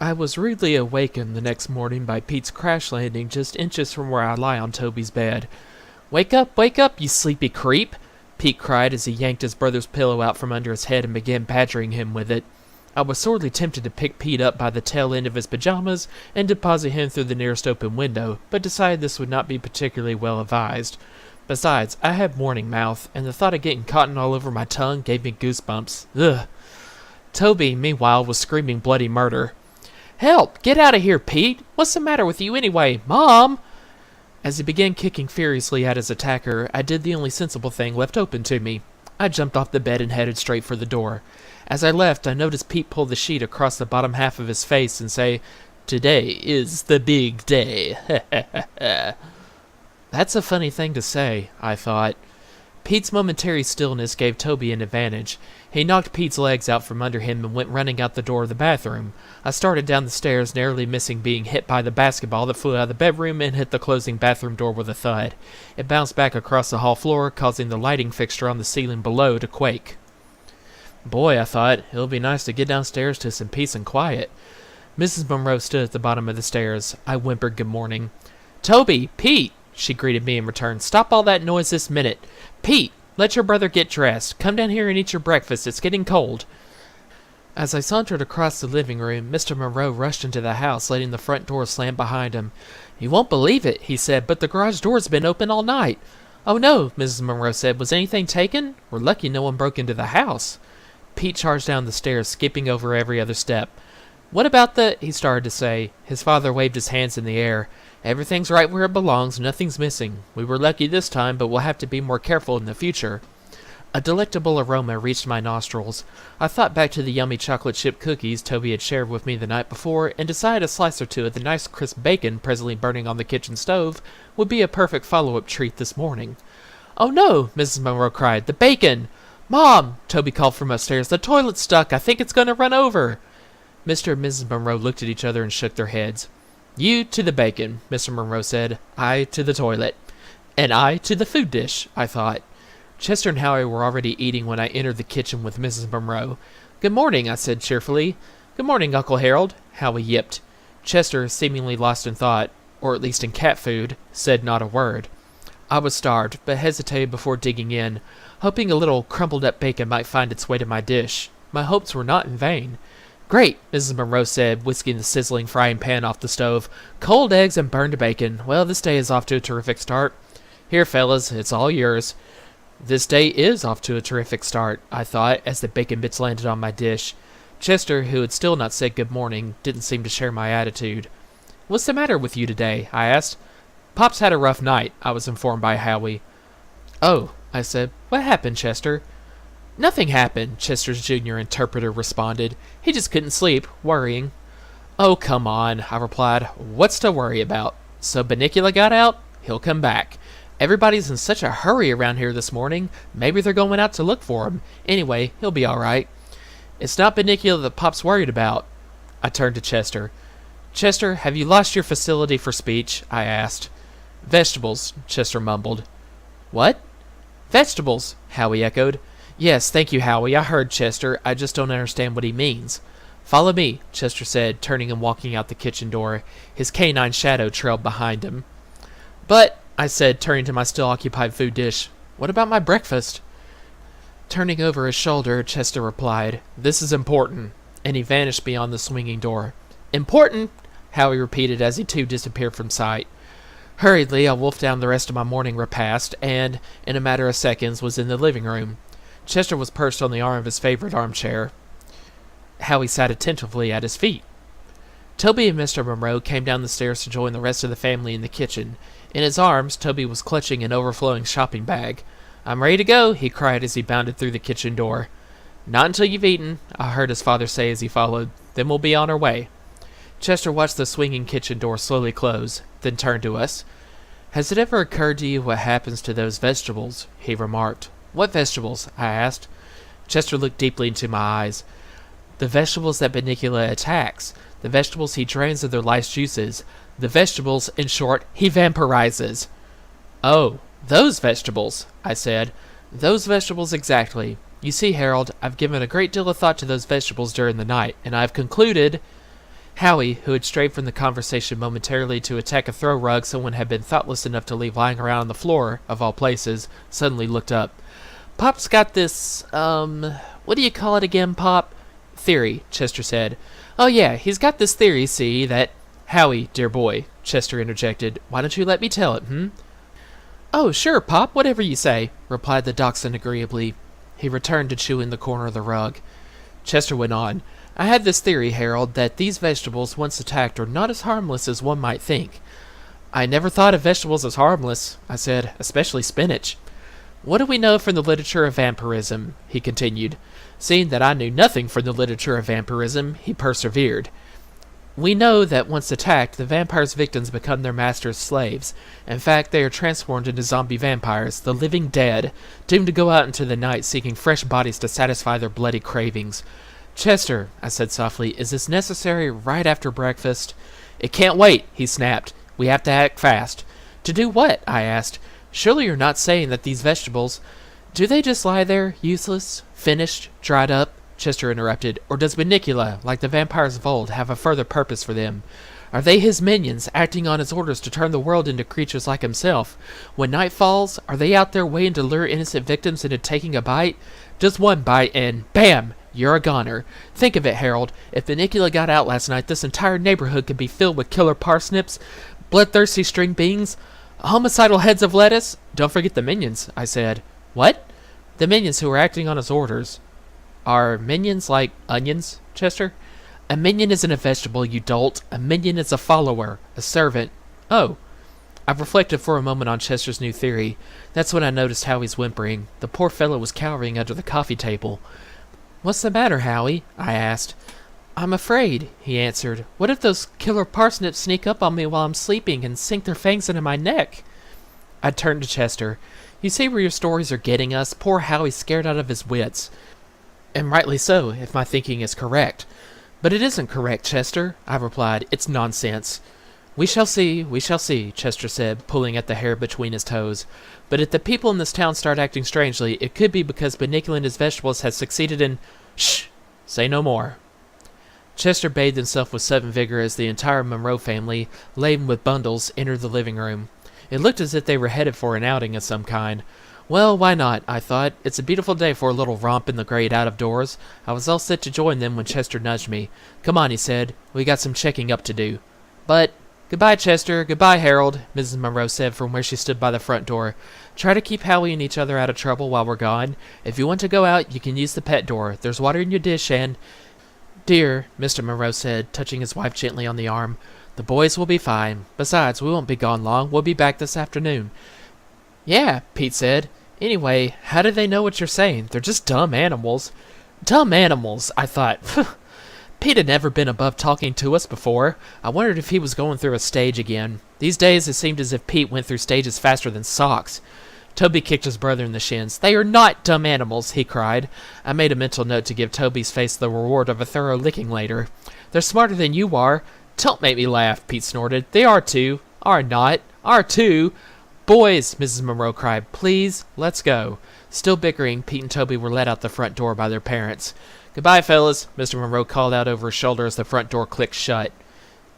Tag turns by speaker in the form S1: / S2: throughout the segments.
S1: I was rudely awakened the next morning by Pete's crash landing just inches from where I lie on Toby's bed. Wake up, you sleepy creep!" Pete cried as he yanked his brother's pillow out from under his head and began badgering him with it. I was sorely tempted to pick Pete up by the tail end of his pajamas and deposit him through the nearest open window, but decided this would not be particularly well advised. Besides, I had morning mouth, and the thought of getting cotton all over my tongue gave me goosebumps. Ugh. Toby, meanwhile, was screaming bloody murder. "Help! Get out of here, Pete! What's the matter with you anyway? Mom!" As he began kicking furiously at his attacker, I did the only sensible thing left open to me. I jumped off the bed and headed straight for the door. As I left, I noticed Pete pull the sheet across the bottom half of his face and say, "Today is the big day." That's a funny thing to say, I thought. Pete's momentary stillness gave Toby an advantage. He knocked Pete's legs out from under him and went running out the door of the bathroom. I started down the stairs, narrowly missing being hit by the basketball that flew out of the bedroom and hit the closing bathroom door with a thud. It bounced back across the hall floor, causing the lighting fixture on the ceiling below to quake. Boy, I thought, it'll be nice to get downstairs to some peace and quiet. Mrs. Monroe stood at the bottom of the stairs. I whimpered good morning. "Toby! Pete!" she greeted me in return. "Stop all that noise this minute. Pete, let your brother get dressed. Come down here and eat your breakfast. It's getting cold." As I sauntered across the living room, Mr. Monroe rushed into the house, letting the front door slam behind him. "You won't believe it," he said, "but the garage door's been open all night." "Oh no," Mrs. Monroe said. "Was anything taken? We're lucky no one broke into the house." Pete charged down the stairs, skipping over every other step. "What about the—" he started to say. His father waved his hands in the air. "Everything's right where it belongs. Nothing's missing. We were lucky this time, but we'll have to be more careful in the future." A delectable aroma reached my nostrils. I thought back to the yummy chocolate chip cookies Toby had shared with me the night before, and decided a slice or two of the nice crisp bacon presently burning on the kitchen stove would be a perfect follow-up treat this morning. "Oh no!" Mrs. Monroe cried. "The bacon!" "Mom!" Toby called from upstairs. "The toilet's stuck. I think it's going to run over." Mr. and Mrs. Monroe looked at each other and shook their heads. "You to the bacon," Mr. Monroe said. "I to the toilet." "And I to the food dish," I thought. Chester and Howie were already eating when I entered the kitchen with Mrs. Monroe. "Good morning," I said cheerfully. "Good morning, Uncle Harold," Howie yipped. Chester, seemingly lost in thought, or at least in cat food, said not a word. I was starved, but hesitated before digging in, hoping a little crumbled-up bacon might find its way to my dish. My hopes were not in vain. "Great," Mrs. Monroe said, whisking the sizzling frying pan off the stove. "Cold eggs and burned bacon. Well, this day is off to a terrific start. Here, fellas, it's all yours." This day is off to a terrific start, I thought, as the bacon bits landed on my dish. Chester, who had still not said good morning, didn't seem to share my attitude. "What's the matter with you today?" I asked. "Pop's had a rough night," I was informed by Howie. "Oh," I said. "What happened, Chester?" "Nothing happened," Chester's junior interpreter responded. "He just couldn't sleep, worrying." "Oh, come on," I replied. "What's to worry about? So Bunnicula got out? He'll come back. Everybody's in such a hurry around here this morning. Maybe they're going out to look for him. Anyway, he'll be all right." "It's not Bunnicula that Pop's worried about." I turned to Chester. "Chester, have you lost your facility for speech?" I asked. "Vegetables," Chester mumbled. "What?" "Vegetables," Howie echoed. "Yes, thank you, Howie. I heard, Chester. I just don't understand what he means." "Follow me," Chester said, turning and walking out the kitchen door. His canine shadow trailed behind him. "But," I said, turning to my still-occupied food dish, "what about my breakfast?" Turning over his shoulder, Chester replied, "This is important," and he vanished beyond the swinging door. "Important?" Howie repeated as he too disappeared from sight. Hurriedly, I wolfed down the rest of my morning repast, and, in a matter of seconds, was in the living room. Chester was perched on the arm of his favorite armchair. Howie sat attentively at his feet. Toby and Mr. Monroe came down the stairs to join the rest of the family in the kitchen. In his arms, Toby was clutching an overflowing shopping bag. "I'm ready to go," he cried as he bounded through the kitchen door. "Not until you've eaten," I heard his father say as he followed. "Then we'll be on our way." Chester watched the swinging kitchen door slowly close, then turned to us. "Has it ever occurred to you what happens to those vegetables?" he remarked. "What vegetables?" I asked. Chester looked deeply into my eyes. "The vegetables that Bunnicula attacks. The vegetables he drains of their life's juices. The vegetables, in short, he vampirizes." "Oh, those vegetables," I said. "Those vegetables exactly. You see, Harold, I've given a great deal of thought to those vegetables during the night, and I've concluded—" Howie, who had strayed from the conversation momentarily to attack a throw rug someone had been thoughtless enough to leave lying around on the floor, of all places, suddenly looked up. Pop's got this, what do you call it again, Pop? Theory, Chester said. Oh yeah, he's got this theory, see, that... Howie, dear boy, Chester interjected. Why don't you let me tell it, Oh, sure, Pop, whatever you say, replied the dachshund agreeably. He returned to chewing the corner of the rug. Chester went on. I had this theory, Harold, that these vegetables, once attacked, are not as harmless as one might think. I never thought of vegetables as harmless, I said, especially spinach. What do we know from the literature of vampirism? He continued. Seeing that I knew nothing from the literature of vampirism, he persevered. We know that once attacked, the vampire's victims become their master's slaves. In fact, they are transformed into zombie vampires, the living dead, doomed to go out into the night seeking fresh bodies to satisfy their bloody cravings. Chester, I said softly, is this necessary right after breakfast? It can't wait, he snapped. We have to act fast. To do what? I asked. Surely you're not saying that these vegetables... Do they just lie there, useless, finished, dried up? Chester interrupted. Or does Bunnicula, like the vampires of old, have a further purpose for them? Are they his minions, acting on his orders to turn the world into creatures like himself? When night falls, are they out there waiting to lure innocent victims into taking a bite? Just one bite and, bam! You're a goner. Think of it, Harold. If Bunnicula got out last night, this entire neighborhood could be filled with killer parsnips, bloodthirsty string beans, homicidal heads of lettuce. Don't forget the minions, I said. What? The minions who are acting on his orders. Are minions like onions, Chester? A minion isn't a vegetable, you dolt. A minion is a follower, a servant. Oh. I've reflected for a moment on Chester's new theory. That's when I noticed Howie's whimpering. The poor fellow was cowering under the coffee table. What's the matter, Howie? I asked. I'm afraid, he answered. What if those killer parsnips sneak up on me while I'm sleeping and sink their fangs into my neck? I turned to Chester. You see where your stories are getting us? Poor Howie's scared out of his wits. And rightly so, if my thinking is correct. But it isn't correct, Chester, I replied. It's nonsense. We shall see, Chester said, pulling at the hair between his toes. But if the people in this town start acting strangely, it could be because Bunnicula and his vegetables has succeeded in... Shh! Say no more. Chester bathed himself with sudden vigor as the entire Monroe family, laden with bundles, entered the living room. It looked as if they were headed for an outing of some kind. Well, why not, I thought. It's a beautiful day for a little romp in the great out-of-doors. I was all set to join them when Chester nudged me. Come on, he said. We got some checking up to do. But... Goodbye, Chester. Goodbye, Harold, Mrs. Monroe said from where she stood by the front door. Try to keep Howie and each other out of trouble while we're gone. If you want to go out, you can use the pet door. There's water in your dish and... Dear, Mr. Monroe said, touching his wife gently on the arm, the boys will be fine. Besides, we won't be gone long. We'll be back this afternoon. Yeah, Pete said. Anyway, how do they know what you're saying? They're just dumb animals. Dumb animals, I thought. Pete had never been above talking to us before. I wondered if he was going through a stage again. These days it seemed as if Pete went through stages faster than socks. Toby kicked his brother in the shins. They are not dumb animals, he cried. I made a mental note to give Toby's face the reward of a thorough licking later. They're smarter than you are. Don't make me laugh, Pete snorted. They are too. Are not. Are too. Boys, Mrs. Monroe cried. Please, let's go. Still bickering, Pete and Toby were led out the front door by their parents. Goodbye, fellas, Mr. Monroe called out over his shoulder as the front door clicked shut.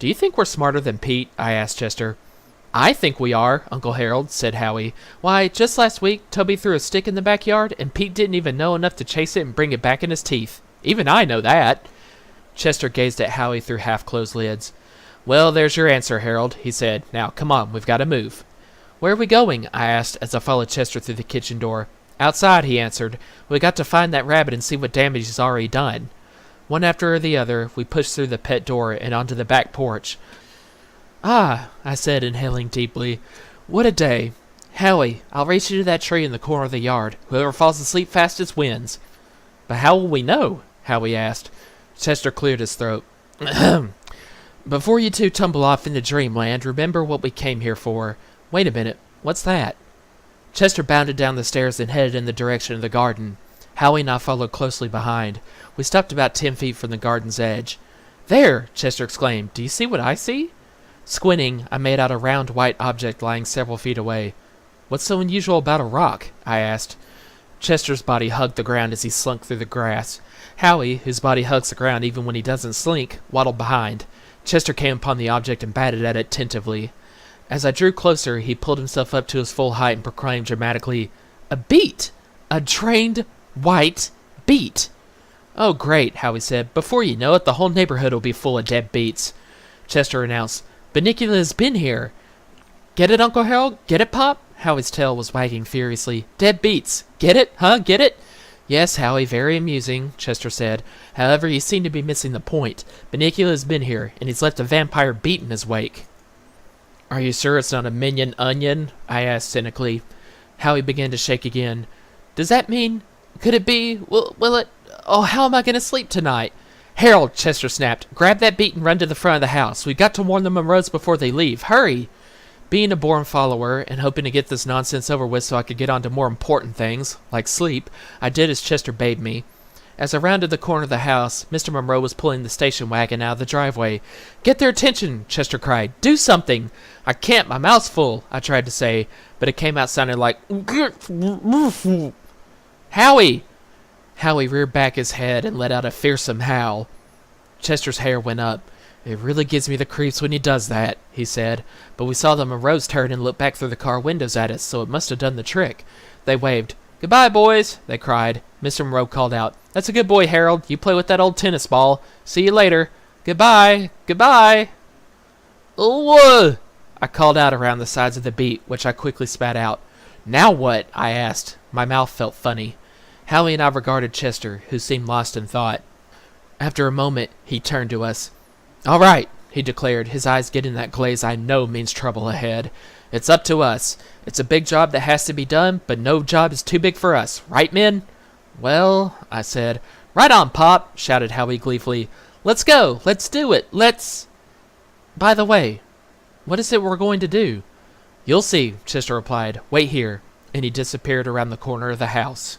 S1: Do you think we're smarter than Pete? I asked Chester. I think we are, Uncle Harold, said Howie. Why, just last week, Toby threw a stick in the backyard, and Pete didn't even know enough to chase it and bring it back in his teeth. Even I know that. Chester gazed at Howie through half-closed lids. Well, there's your answer, Harold, he said. Now, come on, we've got to move. Where are we going? I asked as I followed Chester through the kitchen door. Outside, he answered. We got to find that rabbit and see what damage he's already done. One after the other, we pushed through the pet door and onto the back porch. Ah, I said, inhaling deeply. What a day. Howie, I'll race you to that tree in the corner of the yard. Whoever falls asleep fastest wins. But how will we know? Howie asked. Chester cleared his throat. Before you two tumble off into dreamland, remember what we came here for. Wait a minute. What's that? Chester bounded down the stairs and headed in the direction of the garden. Howie and I followed closely behind. We stopped about 10 feet from the garden's edge. There! Chester exclaimed. Do you see what I see? Squinting, I made out a round white object lying several feet away. What's so unusual about a rock? I asked. Chester's body hugged the ground as he slunk through the grass. Howie, whose body hugs the ground even when he doesn't slink, waddled behind. Chester came upon the object and batted at it tentatively. As I drew closer, he pulled himself up to his full height and proclaimed dramatically, "A beet! A trained white beet!" "Oh, great," Howie said. "Before you know it, the whole neighborhood will be full of dead beets." Chester announced, "Bunnicula has been here." "Get it, Uncle Harold? Get it, Pop?" Howie's tail was wagging furiously. "Dead beets. Get it? Huh? Get it?" "Yes, Howie, very amusing," Chester said. "However, you seem to be missing the point. Bunnicula has been here, and he's left a vampire beet in his wake." "Are you sure it's not a minion onion?" I asked cynically. Howie began to shake again. "Does that mean... Could it be... Will it... Oh, how am I going to sleep tonight?" "Harold," Chester snapped, "grab that beet and run to the front of the house. We've got to warn the Monroes before they leave. Hurry!" Being a born follower, and hoping to get this nonsense over with so I could get on to more important things, like sleep, I did as Chester bade me. As I rounded the corner of the house, Mr. Monroe was pulling the station wagon out of the driveway. "Get their attention!" Chester cried. "Do something!" "I can't, my mouth's full," I tried to say, but it came out sounding like... "Howie!" Howie reared back his head and let out a fearsome howl. Chester's hair went up. "It really gives me the creeps when he does that," he said. "But we saw the Monroes turn and look back through the car windows at us, so it must have done the trick." They waved. "Goodbye, boys," they cried. Mr. Monroe called out, "That's a good boy, Harold. You play with that old tennis ball. See you later. Goodbye. Goodbye." "Whoa!" I called out around the sides of the beet, which I quickly spat out. "Now what?" I asked. My mouth felt funny. Howie and I regarded Chester, who seemed lost in thought. After a moment, he turned to us. "All right," he declared, his eyes getting that glaze I know means trouble ahead. "It's up to us. It's a big job that has to be done, but no job is too big for us. Right, men?" "Well," I said. "Right on, Pop," shouted Howie gleefully. "Let's go. Let's do it. Let's... By the way, what is it we're going to do?" "You'll see," Chester replied. "Wait here." And he disappeared around the corner of the house.